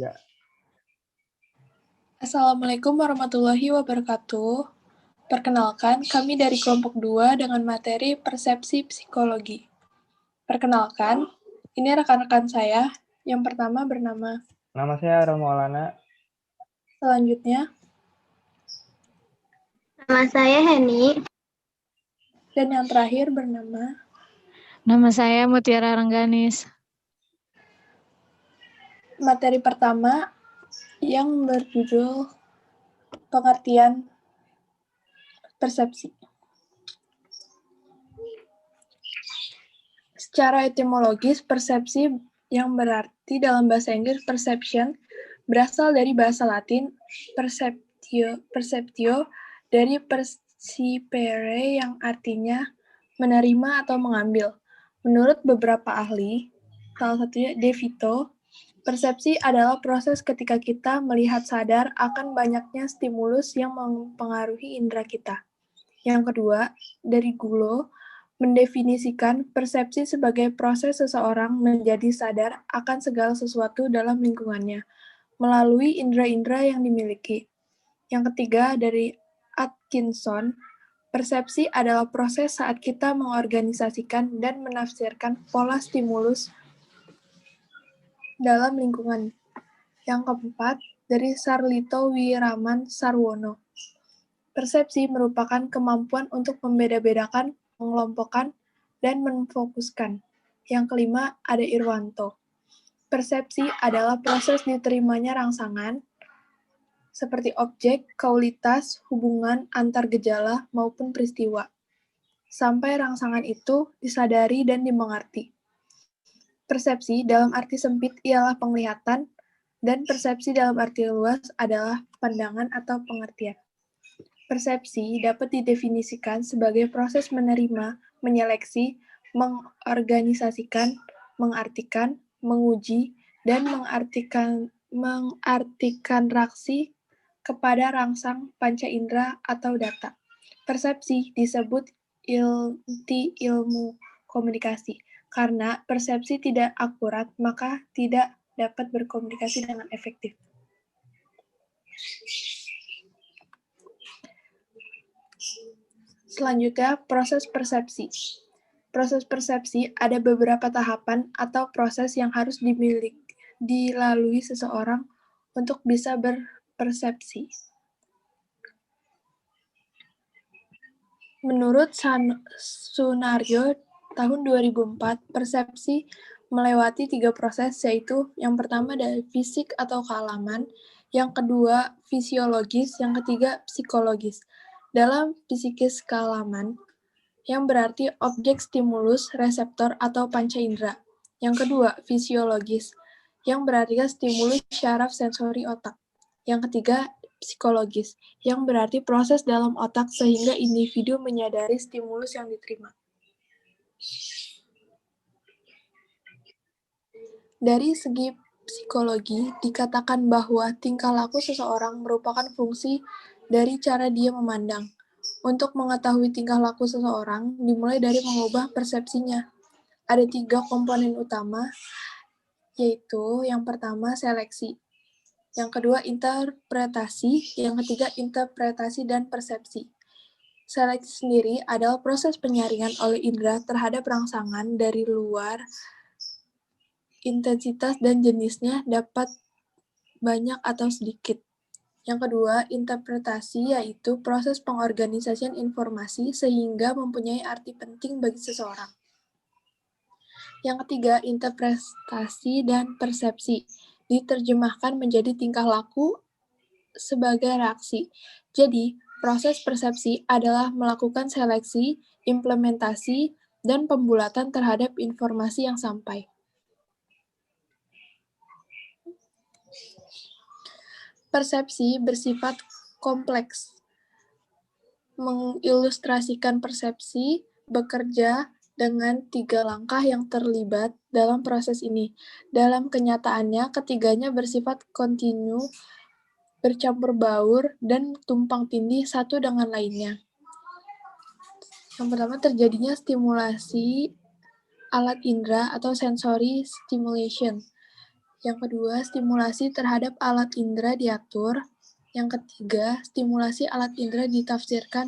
3. Assalamualaikum warahmatullahi wabarakatuh. Perkenalkan, kami dari kelompok 2 dengan materi persepsi psikologi. Perkenalkan, ini rekan-rekan saya. Yang pertama bernama. Nama saya Romo Maulana. Selanjutnya. Nama saya Heni. Dan yang terakhir bernama. Nama saya Mutiara Rengganis. Materi pertama yang berjudul pengertian persepsi. Secara etimologis, persepsi yang berarti dalam bahasa Inggris perception berasal dari bahasa Latin perceptio dari percipere yang artinya menerima atau mengambil. Menurut beberapa ahli, salah satunya De Vito, persepsi adalah proses ketika kita melihat sadar akan banyaknya stimulus yang mempengaruhi indera kita. Yang kedua, dari Gulo, mendefinisikan persepsi sebagai proses seseorang menjadi sadar akan segala sesuatu dalam lingkungannya, melalui indera-indera yang dimiliki. Yang ketiga, dari Atkinson, persepsi adalah proses saat kita mengorganisasikan dan menafsirkan pola stimulus dalam lingkungan. Yang keempat, dari Sarlito Wiraman Sarwono. Persepsi merupakan kemampuan untuk membeda-bedakan, mengelompokkan, dan memfokuskan. Yang kelima, ada Irwanto. Persepsi adalah proses diterimanya rangsangan, seperti objek, kualitas, hubungan antar gejala, maupun peristiwa. Sampai rangsangan itu disadari dan dimengerti. Persepsi dalam arti sempit ialah penglihatan, dan persepsi dalam arti luas adalah pandangan atau pengertian. Persepsi dapat didefinisikan sebagai proses menerima, menyeleksi, mengorganisasikan, mengartikan, menguji, dan mengartikan reaksi kepada rangsang panca indera atau data. Persepsi disebut inti ilmu komunikasi. Karena persepsi tidak akurat, maka tidak dapat berkomunikasi dengan efektif. Selanjutnya, proses persepsi. Proses persepsi ada beberapa tahapan atau proses yang harus dilalui seseorang untuk bisa berpersepsi. Menurut Sunario tahun 2004, persepsi melewati 3 proses, yaitu yang pertama dari fisik atau kealaman, yang kedua fisiologis, yang ketiga psikologis. Dalam psikis kealaman, yang berarti objek stimulus, reseptor, atau panca indera. Yang kedua, fisiologis, yang berarti stimulus syaraf sensori otak. Yang ketiga, psikologis, yang berarti proses dalam otak sehingga individu menyadari stimulus yang diterima. Dari segi psikologi, dikatakan bahwa tingkah laku seseorang merupakan fungsi dari cara dia memandang. Untuk mengetahui tingkah laku seseorang, dimulai dari mengubah persepsinya. Ada 3 komponen utama, yaitu yang pertama seleksi, yang kedua interpretasi, yang ketiga interpretasi dan persepsi. Seleksi sendiri adalah proses penyaringan oleh indera terhadap rangsangan dari luar. Intensitas dan jenisnya dapat banyak atau sedikit. Yang kedua, interpretasi yaitu proses pengorganisasian informasi sehingga mempunyai arti penting bagi seseorang. Yang ketiga, interpretasi dan persepsi diterjemahkan menjadi tingkah laku sebagai reaksi. Jadi, proses persepsi adalah melakukan seleksi, implementasi, dan pembulatan terhadap informasi yang sampai. Persepsi bersifat kompleks. Mengilustrasikan persepsi bekerja dengan 3 langkah yang terlibat dalam proses ini. Dalam kenyataannya, ketiganya bersifat kontinu, bercampur baur, dan tumpang tindih satu dengan lainnya. Yang pertama, terjadinya stimulasi alat indera atau sensory stimulation. Yang kedua, stimulasi terhadap alat indera diatur. Yang ketiga, stimulasi alat indera ditafsirkan,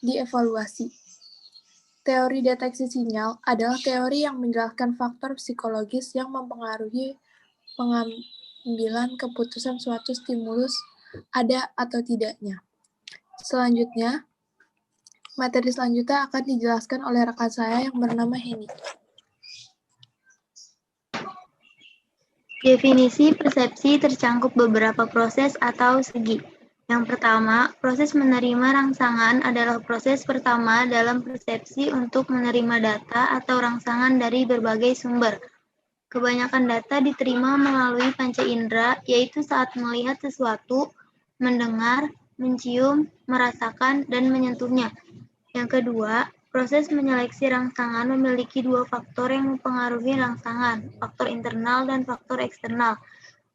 dievaluasi. Teori deteksi sinyal adalah teori yang menjelaskan faktor psikologis yang mempengaruhi pengambilan keputusan suatu stimulus ada atau tidaknya. Selanjutnya, materi selanjutnya akan dijelaskan oleh rekan saya yang bernama Heni. Definisi persepsi tercangkup beberapa proses atau segi. Yang pertama, proses menerima rangsangan adalah proses pertama dalam persepsi untuk menerima data atau rangsangan dari berbagai sumber. Kebanyakan data diterima melalui panca indera, yaitu saat melihat sesuatu, mendengar, mencium, merasakan, dan menyentuhnya. Yang kedua, proses menyeleksi rangsangan memiliki dua faktor yang mempengaruhi rangsangan, faktor internal dan faktor eksternal.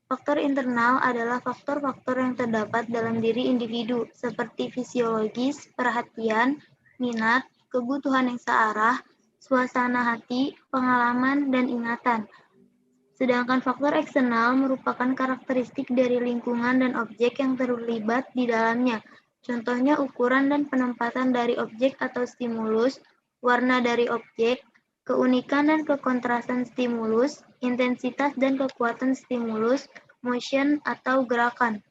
Faktor internal adalah faktor-faktor yang terdapat dalam diri individu, seperti fisiologis, perhatian, minat, kebutuhan yang searah, suasana hati, pengalaman, dan ingatan. Sedangkan faktor eksternal merupakan karakteristik dari lingkungan dan objek yang terlibat di dalamnya. Contohnya ukuran dan penempatan dari objek atau stimulus, warna dari objek, keunikan dan kekontrasan stimulus, intensitas dan kekuatan stimulus, motion atau gerakan.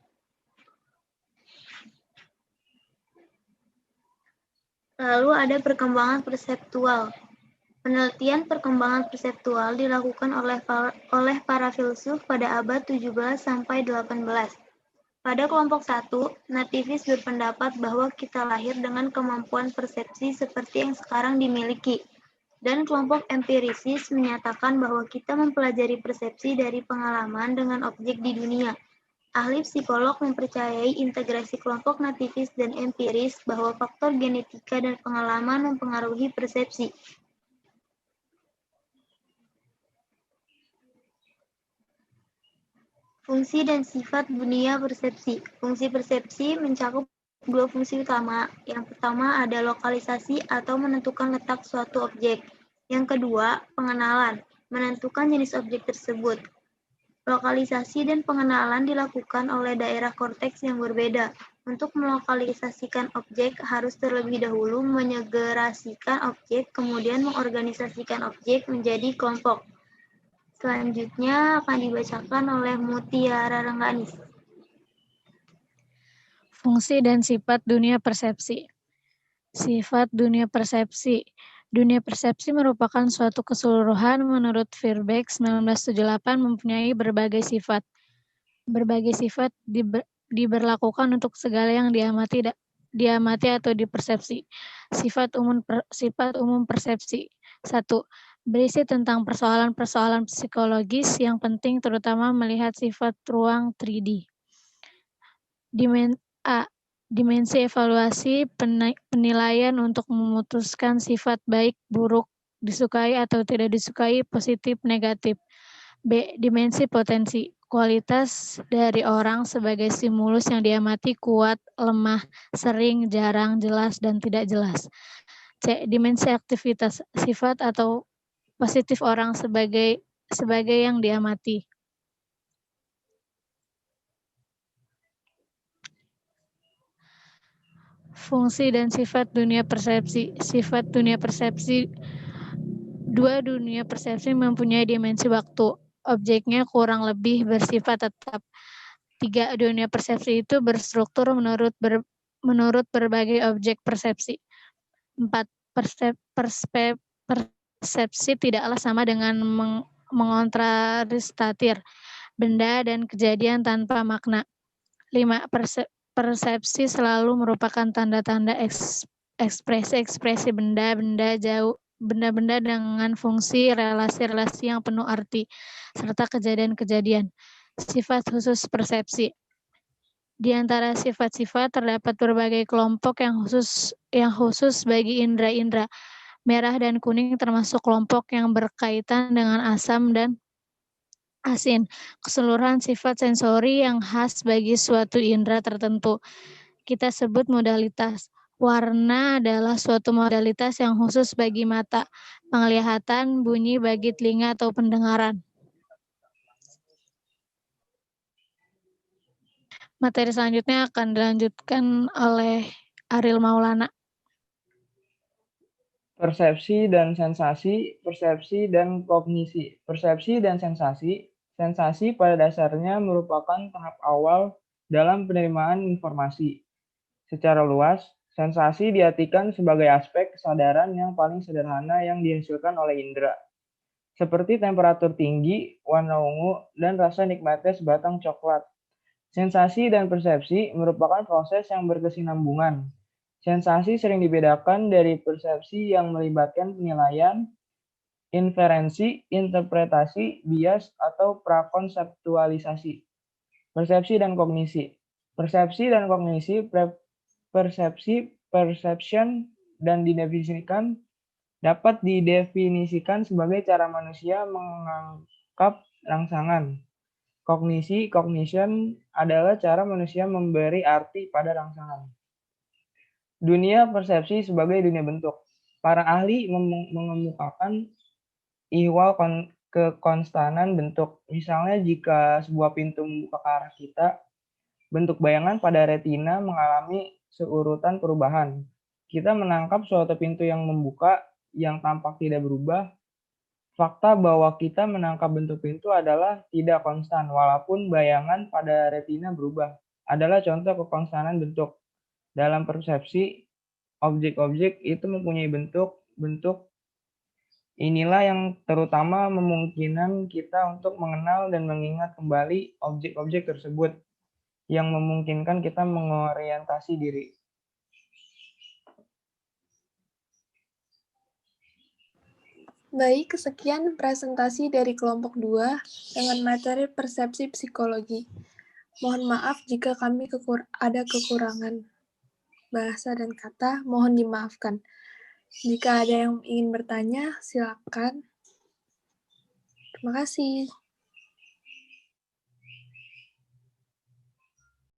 Lalu ada perkembangan perseptual. Penelitian perkembangan perseptual dilakukan oleh para filsuf pada abad 17 sampai 18. Pada kelompok 1, nativis berpendapat bahwa kita lahir dengan kemampuan persepsi seperti yang sekarang dimiliki. Dan kelompok empirisis menyatakan bahwa kita mempelajari persepsi dari pengalaman dengan objek di dunia. Ahli psikolog mempercayai integrasi kelompok nativis dan empiris bahwa faktor genetika dan pengalaman mempengaruhi persepsi. Fungsi dan sifat dunia persepsi. Fungsi persepsi mencakup dua fungsi utama. Yang pertama ada lokalisasi atau menentukan letak suatu objek. Yang kedua, pengenalan, menentukan jenis objek tersebut. Lokalisasi dan pengenalan dilakukan oleh daerah korteks yang berbeda. Untuk melokalisasikan objek harus terlebih dahulu menyegerasikan objek, kemudian mengorganisasikan objek menjadi kelompok. Selanjutnya akan dibacakan oleh Mutiara Rengganis. Fungsi dan sifat dunia persepsi. Sifat dunia persepsi. Dunia persepsi merupakan suatu keseluruhan menurut Virbeck 1978 mempunyai berbagai sifat. Berbagai sifat diberlakukan untuk segala yang diamati atau dipersepsi. Sifat umum persepsi. 1. Berisi tentang persoalan-persoalan psikologis yang penting terutama melihat sifat ruang 3D. Dimensi evaluasi penilaian untuk memutuskan sifat baik, buruk, disukai atau tidak disukai, positif, negatif. B. Dimensi potensi. Kualitas dari orang sebagai stimulus yang diamati kuat, lemah, sering, jarang, jelas, dan tidak jelas. C. Dimensi aktivitas. Sifat atau positif orang sebagai yang diamati. Fungsi dan sifat dunia persepsi. Sifat dunia persepsi. Dua dunia persepsi mempunyai dimensi waktu. Objeknya kurang lebih bersifat tetap. 3. Dunia persepsi itu berstruktur menurut berbagai objek persepsi. 4. Persepsi tidaklah sama dengan mengontraristatir benda dan kejadian tanpa makna. 5. Persepsi selalu merupakan tanda-tanda ekspresi benda-benda dengan fungsi relasi-relasi yang penuh arti, serta kejadian-kejadian. Sifat khusus persepsi. Di antara sifat-sifat terdapat berbagai kelompok yang khusus bagi indera-indera. Merah dan kuning termasuk kelompok yang berkaitan dengan asam dan asin. Keseluruhan sifat sensori yang khas bagi suatu indera tertentu. Kita sebut modalitas. Warna adalah suatu modalitas yang khusus bagi mata, penglihatan, bunyi bagi telinga atau pendengaran. Materi selanjutnya akan dilanjutkan oleh Ariel Maulana. Persepsi dan sensasi, persepsi dan kognisi. Persepsi dan sensasi. Sensasi pada dasarnya merupakan tahap awal dalam penerimaan informasi. Secara luas, sensasi diartikan sebagai aspek kesadaran yang paling sederhana yang dihasilkan oleh indera. Seperti temperatur tinggi, warna ungu, dan rasa nikmatnya sebatang coklat. Sensasi dan persepsi merupakan proses yang berkesinambungan. Sensasi sering dibedakan dari persepsi yang melibatkan penilaian, inferensi, interpretasi, bias, atau prakonseptualisasi. Persepsi dan kognisi. Persepsi dan kognisi, perception, dan dapat didefinisikan sebagai cara manusia menangkap rangsangan. Kognisi, cognition, adalah cara manusia memberi arti pada rangsangan. Dunia persepsi sebagai dunia bentuk. Para ahli mengemukakan ihwal kekonstanan bentuk. Misalnya jika sebuah pintu membuka ke arah kita, bentuk bayangan pada retina mengalami seurutan perubahan. Kita menangkap suatu pintu yang membuka yang tampak tidak berubah. Fakta bahwa kita menangkap bentuk pintu adalah tidak konstan, walaupun bayangan pada retina berubah, adalah contoh kekonstanan bentuk. Dalam persepsi, objek-objek itu mempunyai bentuk. Inilah yang terutama memungkinkan kita untuk mengenal dan mengingat kembali objek-objek tersebut, yang memungkinkan kita mengorientasi diri. Baik, sekian presentasi dari kelompok 2 dengan materi persepsi psikologi. Mohon maaf jika kami ada kekurangan bahasa dan kata, mohon dimaafkan. Jika ada yang ingin bertanya, silakan. Terima kasih.